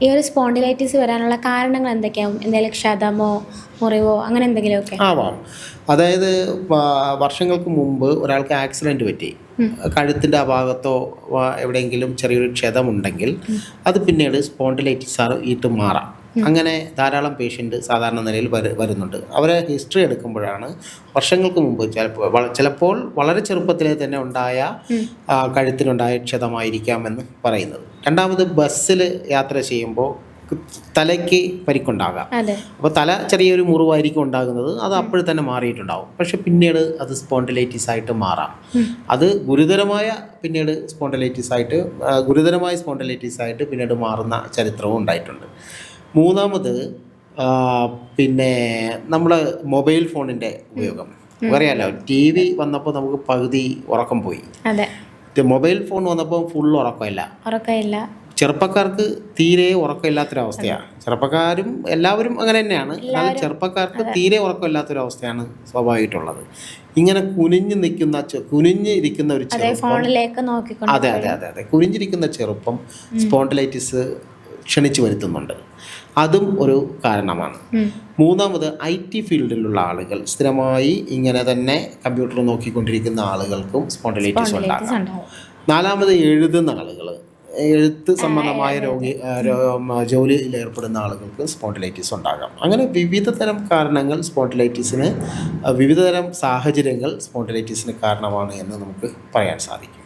ഈ ഒരു സ്പോണ്ടിലൈറ്റിസ് വരാനുള്ള കാരണങ്ങൾ എന്തൊക്കെയാവും? എന്തെങ്കിലും ക്ഷതമോ മുറിവോ അങ്ങനെ എന്തെങ്കിലുമൊക്കെ? ആവാം. അതായത് വർഷങ്ങൾക്ക് മുമ്പ് ഒരാൾക്ക് ആക്സിഡൻറ്റ് പറ്റി, കഴുത്തിൻ്റെ ആ ഭാഗത്തോ എവിടെയെങ്കിലും ചെറിയൊരു ക്ഷതമുണ്ടെങ്കിൽ അത് പിന്നീട് സ്പോണ്ടിലൈറ്റിസ് ആയിട്ട് മാറാം. അങ്ങനെ ധാരാളം പേഷ്യൻ്റ് സാധാരണ നിലയിൽ വരുന്നുണ്ട്. അവരെ ഹിസ്റ്ററി എടുക്കുമ്പോഴാണ് വർഷങ്ങൾക്ക് മുമ്പ് ചിലപ്പോൾ വളരെ ചെറുപ്പത്തിലെ തന്നെ ഉണ്ടായ കഴുത്തിനുണ്ടായ ക്ഷതമായിരിക്കാമെന്ന് പറയുന്നത്. രണ്ടാമത് ബസ്സിൽ യാത്ര ചെയ്യുമ്പോൾ തലയ്ക്ക് പരിക്കുണ്ടാകാം. അപ്പോൾ തല ചെറിയൊരു മുറിവായിരിക്കും ഉണ്ടാകുന്നത്, അത് അപ്പോഴും തന്നെ മാറിയിട്ടുണ്ടാവും. പക്ഷെ പിന്നീട് അത് സ്പോണ്ടിലൈറ്റിസ് ആയിട്ട് മാറാം. അത് പിന്നീട് ഗുരുതരമായ സ്പോണ്ടിലൈറ്റിസ് ആയിട്ട് പിന്നീട് മാറുന്ന ചരിത്രവും ഉണ്ടായിട്ടുണ്ട്. മൂന്നാമത് പിന്നെ നമ്മൾ മൊബൈൽ ഫോണിൻ്റെ ഉപയോഗം അറിയാലോ. TV വന്നപ്പോൾ നമുക്ക് പകുതി ഉറക്കം പോയി. മൊബൈൽ ഫോൺ വന്നപ്പോൾ ഫുൾ ഉറക്കമില്ല. ചെറുപ്പക്കാർക്ക് തീരെ ഉറക്കമില്ലാത്തൊരവസ്ഥയാണ്. ചെറുപ്പക്കാരും എല്ലാവരും അങ്ങനെ തന്നെയാണ്. എന്നാലും ചെറുപ്പക്കാർക്ക് തീരെ ഉറക്കമില്ലാത്തൊരവസ്ഥയാണ് സ്വാഭാവികമായിട്ടുള്ളത്. ഇങ്ങനെ കുനിഞ്ഞിരിക്കുന്ന ഒരു ചെറുപ്പം, അതെ കുനിഞ്ഞിരിക്കുന്ന ചെറുപ്പം സ്പോണ്ടിലൈറ്റിസ് ക്ഷണിച്ചു വരുത്തുന്നുണ്ട്. അതും ഒരു കാരണമാണ്. മൂന്നാമത് IT ഫീൽഡിലുള്ള ആളുകൾ, സ്ഥിരമായി ഇങ്ങനെ തന്നെ കമ്പ്യൂട്ടർ നോക്കിക്കൊണ്ടിരിക്കുന്ന ആളുകൾക്കും സ്പോണ്ടിലൈറ്റിസ് ഉണ്ടാകാം. നാലാമത് എഴുതുന്ന ആളുകൾ, എഴുത്ത് സംബന്ധമായ ജോലിയിൽ ഏർപ്പെടുന്ന ആളുകൾക്ക് സ്പോണ്ടിലൈറ്റിസ് ഉണ്ടാകാം. അങ്ങനെ വിവിധതരം കാരണങ്ങൾ വിവിധതരം സാഹചര്യങ്ങൾ സ്പോണ്ടിലൈറ്റിസിന് കാരണമാണ് എന്ന് നമുക്ക് പറയാൻ സാധിക്കും.